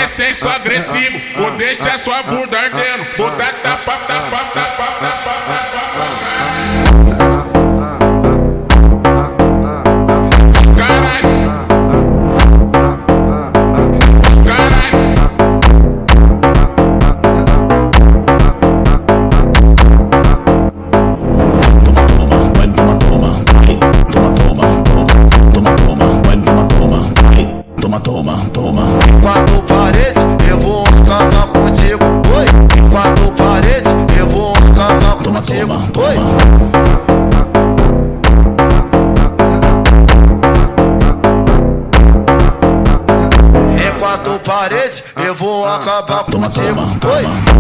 é sexo agressivo, vou deixar sua bunda ardendo, vou dar tapa, tapa, tapa, tapa, tapa. Toma. Quatro paredes, eu vou acabar contigo. Oi, quatro paredes, eu vou acabar contigo. Oi. Em quatro paredes, eu vou acabar contigo. Oi.